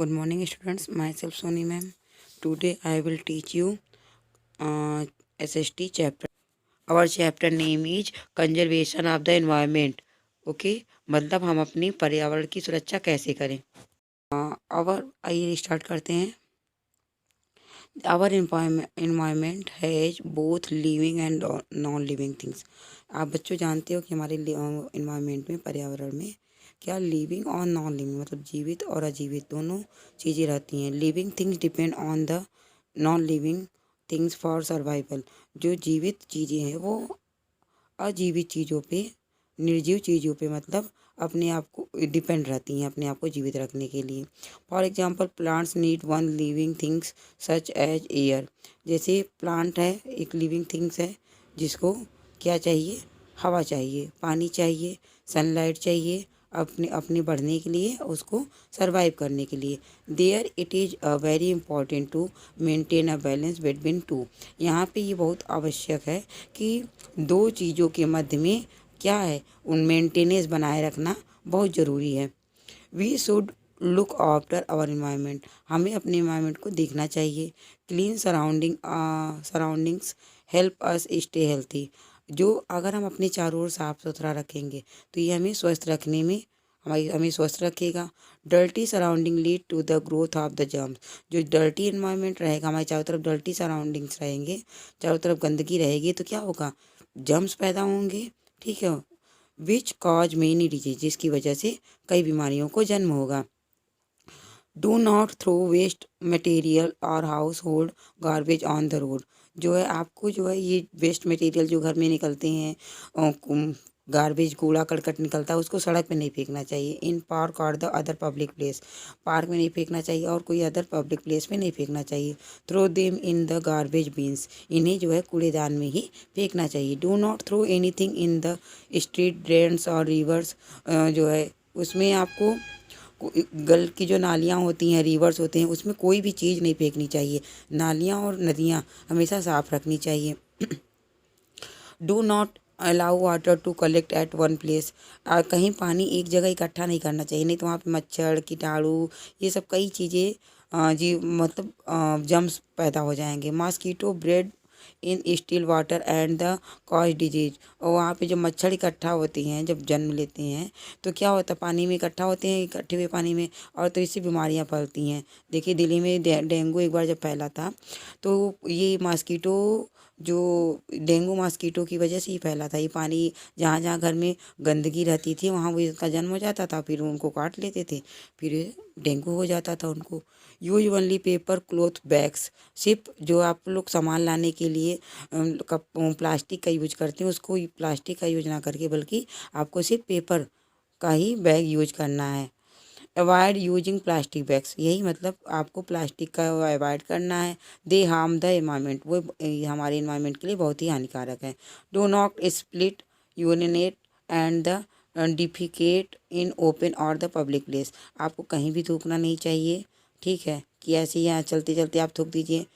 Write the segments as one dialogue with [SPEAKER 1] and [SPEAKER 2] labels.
[SPEAKER 1] Good morning, students. Myself Soni ma'am. Today I will teach you SST chapter. Our chapter name is Conservation of the Environment. Okay, मतलब हम अपनी पर्यावरण की सुरक्षा कैसे करें। आइए स्टार्ट करते हैं। Our environment has both living and non living things. आप बच्चों जानते हो कि हमारे इन्वायरमेंट में, पर्यावरण में क्या लिविंग और नॉन लिविंग मतलब जीवित और अजीवित दोनों चीज़ें रहती हैं। Living things depend on the non living things for survival. जो जीवित चीज़ें हैं वो अजीवित चीज़ों पे, निर्जीव चीज़ों पे मतलब अपने आप को डिपेंड रहती हैं अपने आप को जीवित रखने के लिए। For example plants need one living things such as air. जैसे प्लांट है, एक लिविंग थिंग्स है जिसको क्या चाहिए, हवा चाहिए, पानी चाहिए, सनलाइट चाहिए अपने अपने बढ़ने के लिए, उसको सरवाइव करने के लिए। There it is very important to maintain a balance between two. यहाँ पे ये बहुत आवश्यक है कि दो चीज़ों के मध्य में क्या है, उन मेंटेनेंस बनाए रखना बहुत ज़रूरी है। We should look after our environment. हमें अपने इन्वायरमेंट को देखना चाहिए। Clean surroundings help us stay healthy. जो अगर हम अपने चारों ओर साफ सुथरा रखेंगे तो ये हमें स्वस्थ रखने में हमें स्वस्थ रखेगा। Dirty surrounding lead to the growth of the germs. जो डर्टी इन्वायरमेंट रहेगा, हमारे चारों तरफ डर्टी सराउंडिंग्स रहेंगे, चारों तरफ गंदगी रहेगी तो क्या होगा, जर्म्स पैदा होंगे। ठीक है, विच कॉज मेनी डिजीज, जिसकी वजह से कई बीमारियों को जन्म होगा। Do not throw waste material और household garbage on the road. जो है आपको जो है ये वेस्ट मटेरियल जो घर में निकलते हैं, गार्बेज कूड़ा करकट निकलता है, उसको सड़क पे नहीं फेंकना चाहिए। इन पार्क और the other public place, park में नहीं फेंकना चाहिए और कोई अदर पब्लिक प्लेस में नहीं फेंकना चाहिए। Throw them in the garbage bins, इन्हें जो है कूड़ेदान में ही फेंकना चाहिए। Do not throw anything in the street drains और रिवर्स। जो है उसमें आपको गल की जो नालियाँ होती हैं, रिवर्स होते हैं, उसमें कोई भी चीज़ नहीं फेंकनी चाहिए। नालियाँ और नदियाँ हमेशा साफ रखनी चाहिए। Do not allow water to collect at one place. कहीं पानी एक जगह इकट्ठा नहीं करना चाहिए, नहीं तो वहाँ पे मच्छर, कीटाणु, ये सब कई चीज़ें जी मतलब जम्स पैदा हो जाएंगे। Mosquito bread in still water and the cause disease. और वहाँ पे जब मच्छर इकट्ठा होती हैं, जब जन्म लेते हैं तो क्या होता है, पानी में इकट्ठा होते हैं, इकट्ठे हुए पानी में, और तो इससे बीमारियाँ फैलती हैं। देखिए दिल्ली में डेंगू एक बार जब फैला था तो ये मॉस्किटो, जो डेंगू मॉस्किटो की वजह से ही फैला था। ये पानी जहाँ जहाँ घर में गंदगी रहती थी वहाँ वो इसका जन्म हो जाता था, फिर उनको काट लेते थे, फिर डेंगू हो जाता था उनको। Use only paper cloth bags. सिर्फ जो आप लोग सामान लाने के लिए कप प्लास्टिक का यूज करते हैं, उसको प्लास्टिक का यूज ना करके बल्कि आपको सिर्फ पेपर का ही बैग यूज करना है। अवॉइड यूजिंग प्लास्टिक बैग्स, यही मतलब आपको प्लास्टिक का अवॉइड करना है। दे हार्म द एनवायरनमेंट, वो हमारे एनवायरनमेंट के लिए बहुत ही हानिकारक है। Do not split urinate and the defecate in open और द पब्लिक प्लेस। आपको कहीं भी थूकना नहीं चाहिए। ठीक है, कि ऐसे ही यहाँ चलते चलते आप थूक दीजिए।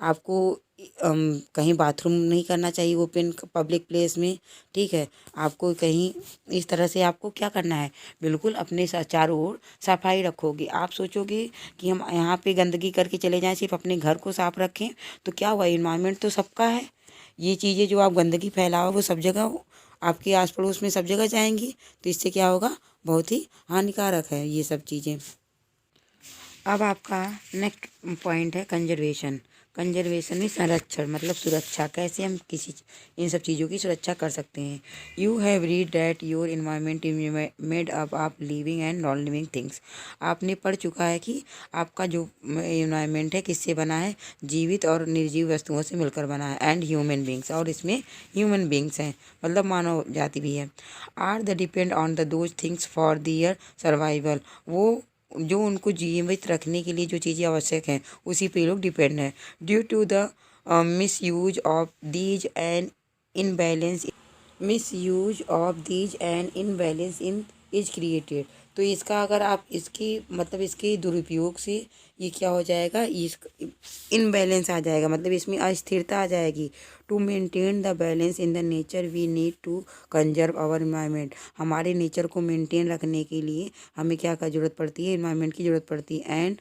[SPEAKER 1] आपको कहीं बाथरूम नहीं करना चाहिए ओपन पब्लिक प्लेस में। ठीक है, आपको कहीं इस तरह से आपको क्या करना है, बिल्कुल अपने चारों ओर सफाई रखोगे। आप सोचोगे कि हम यहाँ पे गंदगी करके चले जाएं, सिर्फ अपने घर को साफ रखें, तो क्या हुआ, इन्वायरमेंट तो सबका है। ये चीज़ें जो आप गंदगी फैलाओ वो सब जगह, आपके आस पड़ोस में सब जगह जाएंगी, तो इससे क्या होगा, बहुत ही हानिकारक है ये सब चीज़ें। अब आपका नेक्स्ट पॉइंट है कंजर्वेशन। कंजर्वेशन में संरक्षण मतलब सुरक्षा, कैसे हम किसी इन सब चीज़ों की सुरक्षा कर सकते हैं। You have read that your environment is made up of living and non living things. आपने पढ़ चुका है कि आपका जो इन्वायरमेंट है किससे बना है, जीवित और निर्जीव वस्तुओं से मिलकर बना है। एंड ह्यूमन बींग्स, और इसमें ह्यूमन बींग्स हैं मतलब मानव जाति भी है। Are the depend on the those things for their survival. वो जो उनको जीवित रखने के लिए जो चीज़ें आवश्यक हैं उसी पे लोग डिपेंड है। Due to the misuse of these and imbalance, misuse of these and imbalance in is created. तो इसका अगर आप इसकी मतलब इसके दुरुपयोग से ये क्या हो जाएगा, इस इनबैलेंस आ जाएगा, मतलब इसमें अस्थिरता आ जाएगी। To maintain the balance in the nature we need to conserve our environment. हमारे नेचर को मेंटेन रखने के लिए हमें क्या का जरूरत पड़ती है, इन्वायरमेंट की जरूरत पड़ती है। And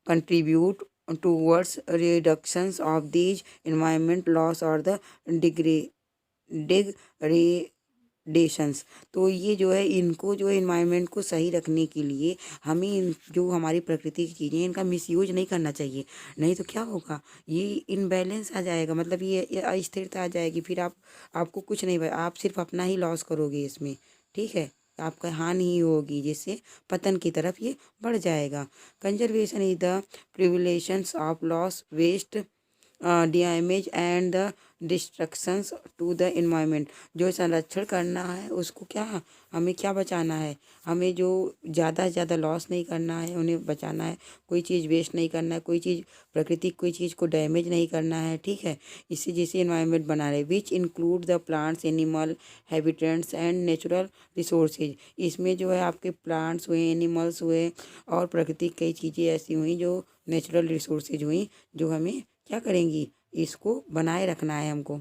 [SPEAKER 1] contribute towards reductions of these environment loss or the degradations। तो ये जो है इनको जो है इन्वायरमेंट को सही रखने के लिए हमें जो हमारी प्रकृति की चीज़ें इनका मिसयूज नहीं करना चाहिए। नहीं तो क्या होगा, ये इनबैलेंस आ जाएगा, मतलब ये अस्थिरता आ जाएगी। फिर आपको कुछ नहीं, आप सिर्फ अपना ही लॉस करोगे इसमें, ठीक है, आपका हानि ही होगी, जिससे पतन की तरफ ये बढ़ जाएगा। Conservation is the preventions of loss waste damage and the destructions to the environment. जो संरक्षण करना है उसको क्या, हमें क्या बचाना है, हमें जो ज़्यादा से ज़्यादा लॉस नहीं करना है, उन्हें बचाना है। कोई चीज़ वेस्ट नहीं करना है, कोई चीज़ प्रकृति कोई चीज़ को डैमेज नहीं करना है, ठीक है। इससे जैसे इन्वायरमेंट बना रहे, which include the plants animal habitats and natural resources. इसमें जो है आपके प्लांट्स हुए, एनिमल्स हुए और प्रकृति कई चीज़ें ऐसी हुई जो नेचुरल रिसोर्सेज हुई, जो हमें क्या करेंगी, इसको बनाए रखना है हमको।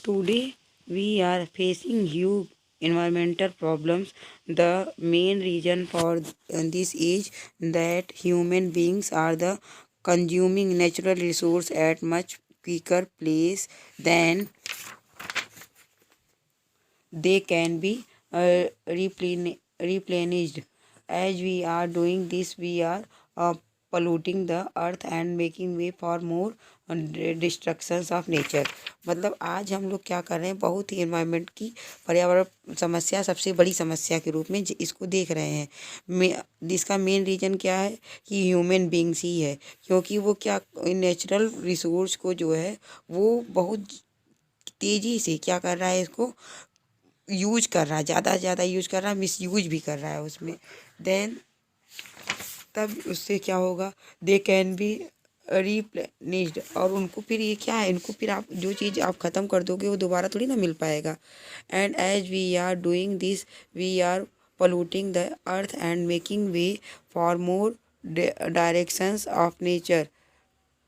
[SPEAKER 1] Today we are facing huge environmental problems. The main reason for this is that human beings are the consuming natural resource at much quicker pace than they can be replenished. As we are doing this, we are polluting the earth and making way for more destructions of nature. मतलब आज हम लोग क्या कर रहे हैं, बहुत ही environment की पर्यावरण समस्या सबसे बड़ी समस्या के रूप में इसको देख रहे हैं। जिसका मेन रीज़न क्या है कि ह्यूमन बींग्स ही है, क्योंकि वो क्या नेचुरल रिसोर्स को जो है वो बहुत तेज़ी से क्या कर रहा है, इसको यूज कर रहा है, ज़्यादा से ज़्यादा यूज कर रहा है, मिस यूज भी कर रहा है उसमें। देन तब उससे क्या होगा, दे कैन बी रिप्लेनिश्ड। और उनको फिर ये क्या है, इनको फिर आप जो चीज़ आप ख़त्म कर दोगे वो दोबारा थोड़ी ना मिल पाएगा। And as we are doing this we are polluting the earth and making way for more directions of nature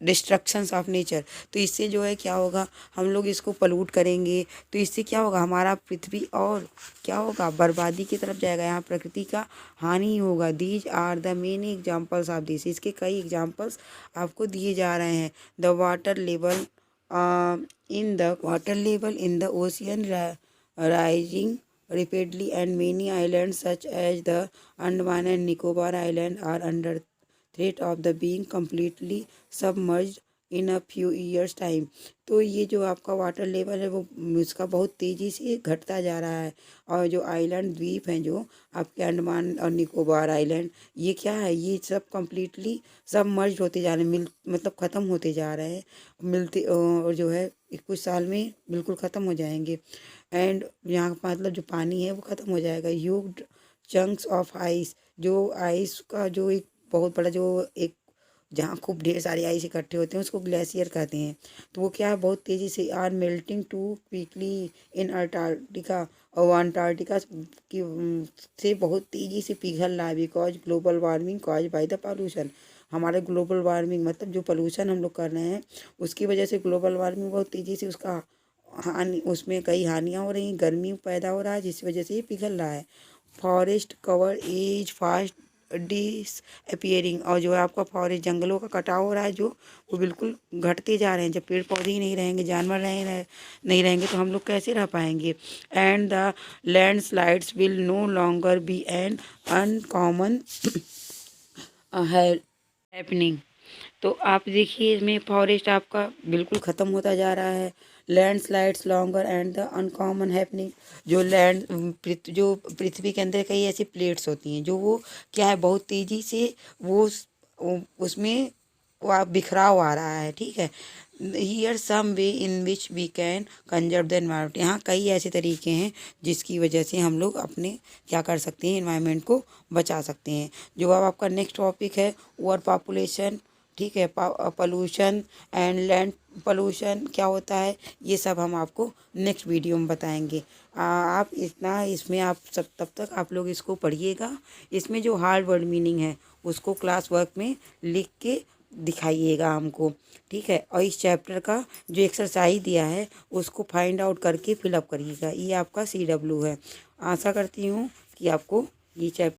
[SPEAKER 1] destructions of nature. तो इससे जो है क्या होगा, हम लोग इसको पलूट करेंगे तो इससे क्या होगा, हमारा पृथ्वी और क्या होगा, बर्बादी की तरफ जाएगा, यहाँ प्रकृति का हानि होगा। These are the main examples of this. इसके कई एग्जाम्पल्स आपको दिए जा रहे हैं। The water level in the ocean rising rapidly and many islands such as the Andaman and Nicobar Island are under threat of the being completely submerged in a few years time। तो ये जो आपका water level है वो इसका बहुत तेज़ी से घटता जा रहा है। और जो आइलैंड द्वीप हैं जो आपके अंडमान और निकोबार आइलैंड, ये क्या है, ये सब कम्प्लीटली सबमर्ज होते जा रहे हैं, मतलब ख़त्म होते जा रहे हैं, और जो है कुछ साल में बिल्कुल ख़त्म हो जाएंगे। एंड यहाँ का मतलब जो पानी है वो ख़त्म हो जाएगा। ह्यूज चंक्स ऑफ आइस, जो आइस का जो एक बहुत बड़ा जो एक जहाँ खूब ढेर सारे आइस इकट्ठे होते हैं उसको ग्लेशियर कहते हैं। तो वो क्या है, बहुत तेज़ी से are melting too quickly in Antarctica, और अंटार्कटिका की से बहुत तेज़ी से पिघल रहा है। Because global warming cause by the pollution. हमारे ग्लोबल वार्मिंग मतलब जो पोल्यूशन हम लोग कर रहे हैं उसकी वजह से ग्लोबल वार्मिंग बहुत तेज़ी से उसका हानि, उसमें कई हानियाँ हो रही हैं, गर्मी पैदा हो रहा है जिस वजह से ये पिघल रहा है। Forest cover as fast disappearing, और जो है आपका फॉरेस्ट जंगलों का कटाव हो रहा है जो वो बिल्कुल घटते जा रहे हैं। जब पेड़ पौधे ही नहीं रहेंगे, जानवर नहीं रहेंगे तो हम लोग कैसे रह पाएंगे। And the landslides will no longer be an uncommon happening. तो आप देखिए इसमें फॉरेस्ट आपका बिल्कुल ख़त्म होता जा रहा है। Landslides longer and the uncommon happening. जो पृथ्वी के अंदर कई ऐसी प्लेट्स होती हैं जो वो क्या है, बहुत तेज़ी से उसमें वो बिखराव आ रहा है, ठीक है। Here some way in which we can conserve the environment. यहाँ कई ऐसे तरीके हैं जिसकी वजह से हम लोग अपने क्या कर सकते हैं, एनवायरनमेंट को बचा सकते हैं। जो अब आपका नेक्स्ट टॉपिक है ओवर पॉपुलेशन ठीक है। पोल्यूशन एंड लैंड पोल्यूशन क्या होता है, ये सब हम आपको नेक्स्ट वीडियो में बताएंगे। आप इतना इसमें आप सब तब तक आप लोग इसको पढ़िएगा। इसमें जो हार्ड वर्ड मीनिंग है उसको क्लास वर्क में लिख के दिखाइएगा हमको, ठीक है। और इस चैप्टर का जो एक्सरसाइज दिया है उसको फाइंड आउट करके फिलअप करिएगा। ये आपका CW है। आशा करती हूँ कि आपको ये चैप्टर